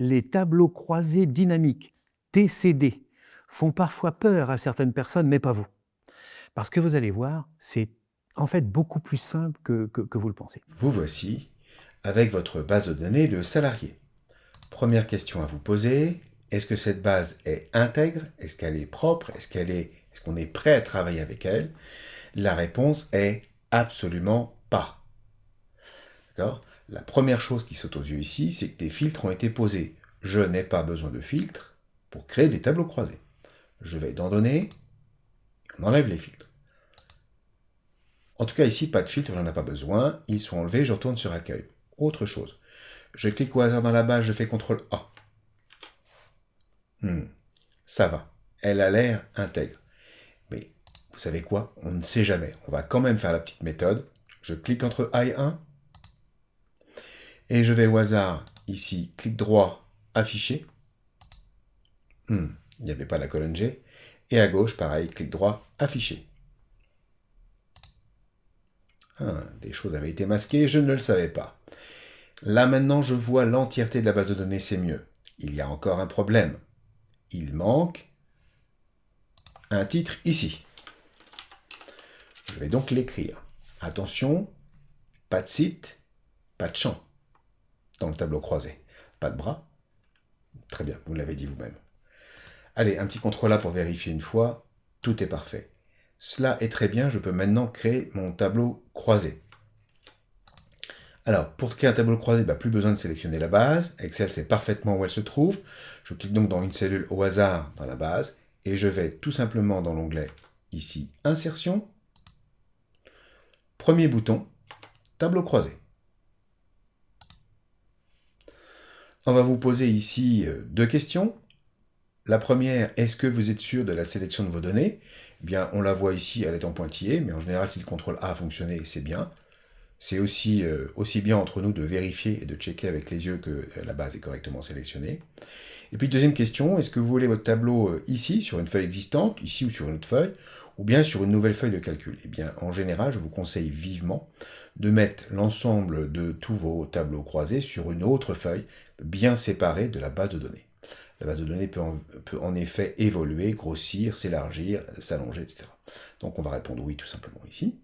Les tableaux croisés dynamiques, TCD, font parfois peur à certaines personnes, mais pas vous. Parce que vous allez voir, c'est en fait beaucoup plus simple que vous le pensez. Vous voici avec votre base de données de salariés. Première question à vous poser, est-ce que cette base est intègre? Est-ce qu'elle est propre? Est-ce qu'on est prêt à travailler avec elle? La réponse est absolument pas. D'accord? La première chose qui saute aux yeux ici, c'est que des filtres ont été posés. Je n'ai pas besoin de filtres pour créer des tableaux croisés. Je vais dans Données, on enlève les filtres. En tout cas ici, pas de filtre, on n'en a pas besoin. Ils sont enlevés, je retourne sur Accueil. Autre chose. Je clique au hasard dans la base, je fais CTRL A. Ça va. Elle a l'air intègre. Mais vous savez quoi? On ne sait jamais. On va quand même faire la petite méthode. Je clique entre A et 1. Et je vais au hasard, ici, clic droit, afficher. Il n'y avait pas la colonne G. Et à gauche, pareil, clic droit, afficher. Des choses avaient été masquées, je ne le savais pas. Là maintenant, je vois l'entièreté de la base de données, c'est mieux. Il y a encore un problème. Il manque un titre ici. Je vais donc l'écrire. Attention, pas de site, pas de champ dans le tableau croisé. Pas de bras. Très bien, vous l'avez dit vous-même. Allez, un petit contrôle là pour vérifier une fois. Tout est parfait. Cela est très bien, je peux maintenant créer mon tableau croisé. Alors, pour créer un tableau croisé, plus besoin de sélectionner la base. Excel sait parfaitement où elle se trouve. Je clique donc dans une cellule au hasard dans la base et je vais tout simplement dans l'onglet ici, Insertion. Premier bouton, tableau croisé. On va vous poser ici deux questions. La première, est-ce que vous êtes sûr de la sélection de vos données? Eh bien, on la voit ici, elle est en pointillé, mais en général, si le CTRL A a fonctionné, c'est bien. C'est aussi bien entre nous de vérifier et de checker avec les yeux que la base est correctement sélectionnée. Et puis, deuxième question, est-ce que vous voulez votre tableau ici, sur une feuille existante, ici ou sur une autre feuille, ou bien sur une nouvelle feuille de calcul? Eh bien, en général, je vous conseille vivement de mettre l'ensemble de tous vos tableaux croisés sur une autre feuille, bien séparée de la base de données. La base de données peut en effet évoluer, grossir, s'élargir, s'allonger, etc. Donc on va répondre oui tout simplement ici.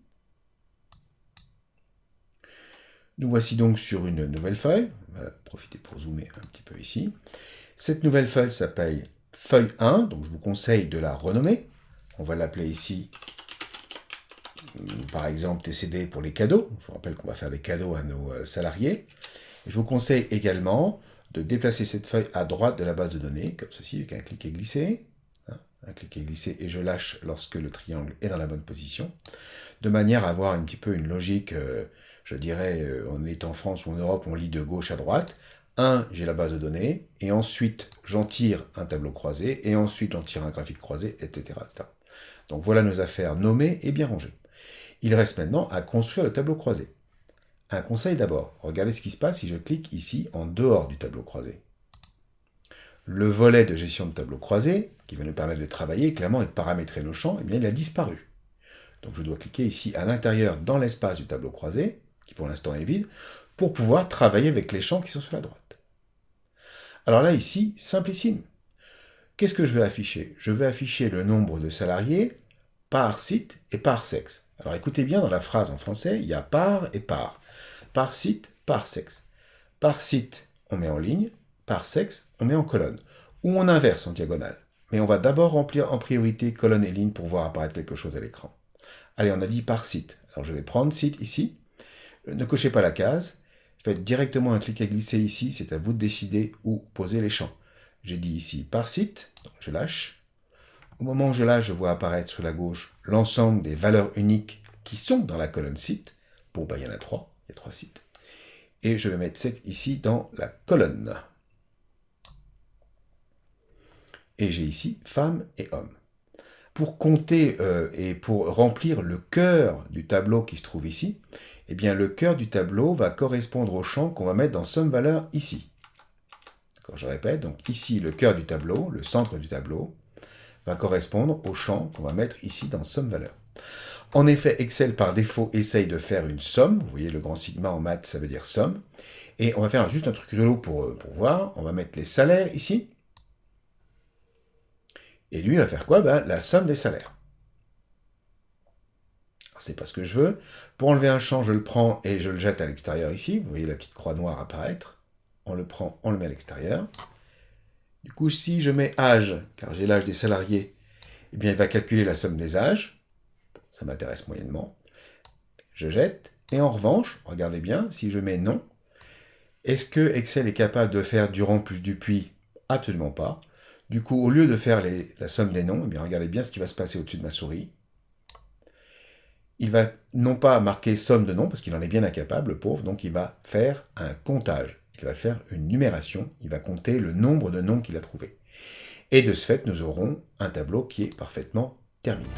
Nous voici donc sur une nouvelle feuille. On va profiter pour zoomer un petit peu ici. Cette nouvelle feuille s'appelle feuille 1, donc je vous conseille de la renommer. On va l'appeler ici, par exemple, TCD pour les cadeaux. Je vous rappelle qu'on va faire des cadeaux à nos salariés. Je vous conseille également de déplacer cette feuille à droite de la base de données, comme ceci, avec un clic et glisser. Un clic et glisser et je lâche lorsque le triangle est dans la bonne position, de manière à avoir un petit peu une logique, je dirais, on est en France ou en Europe, on lit de gauche à droite. J'ai la base de données, et ensuite j'en tire un tableau croisé, et ensuite j'en tire un graphique croisé, etc., etc. Donc voilà nos affaires nommées et bien rangées. Il reste maintenant à construire le tableau croisé. Un conseil d'abord, regardez ce qui se passe si je clique ici en dehors du tableau croisé. Le volet de gestion de tableau croisé, qui va nous permettre de travailler clairement et de paramétrer nos champs, eh bien, il a disparu. Donc je dois cliquer ici à l'intérieur dans l'espace du tableau croisé, qui pour l'instant est vide, pour pouvoir travailler avec les champs qui sont sur la droite. Alors là, ici, simplissime. Qu'est-ce que je vais afficher? Je vais afficher le nombre de salariés par site et par sexe. Alors écoutez bien, dans la phrase en français, il y a par et par. Par site, par sexe. Par site, on met en ligne. Par sexe, on met en colonne. Ou on inverse en diagonale. Mais on va d'abord remplir en priorité colonne et ligne pour voir apparaître quelque chose à l'écran. Allez, on a dit par site. Alors je vais prendre site ici. Ne cochez pas la case. Faites directement un clic à glisser ici. C'est à vous de décider où poser les champs. J'ai dit ici par site. Donc je lâche. Au moment où je lâche, je vois apparaître sur la gauche l'ensemble des valeurs uniques qui sont dans la colonne site. Bon, il y en a 3. Il y a 3 sites. Et je vais mettre 7 ici dans la colonne. Et j'ai ici femmes et hommes. Pour compter et pour remplir le cœur du tableau qui se trouve ici, eh bien le cœur du tableau va correspondre au champ qu'on va mettre dans somme valeur ici. Je répète, donc ici le cœur du tableau, le centre du tableau, va correspondre au champ qu'on va mettre ici dans somme valeur. En effet, Excel par défaut essaye de faire une somme. Vous voyez le grand sigma en maths, ça veut dire somme. Et on va faire juste un truc rigolo pour voir. On va mettre les salaires ici. Et lui, il va faire quoi? La somme des salaires. C'est pas ce que je veux. Pour enlever un champ, je le prends et je le jette à l'extérieur ici. Vous voyez la petite croix noire apparaître. On le prend, on le met à l'extérieur. Du coup, si je mets âge, car j'ai l'âge des salariés, eh bien, il va calculer la somme des âges. Ça m'intéresse moyennement. Je jette. Et en revanche, regardez bien, si je mets non, est-ce que Excel est capable de faire Durand plus Dupuis? Absolument pas. Du coup, au lieu de faire la somme des noms, eh bien, regardez bien ce qui va se passer au-dessus de ma souris. Il va non pas marquer somme de noms, parce qu'il en est bien incapable, le pauvre, donc il va faire un comptage. Il va faire une numération, il va compter le nombre de noms qu'il a trouvé. Et de ce fait, nous aurons un tableau qui est parfaitement terminé.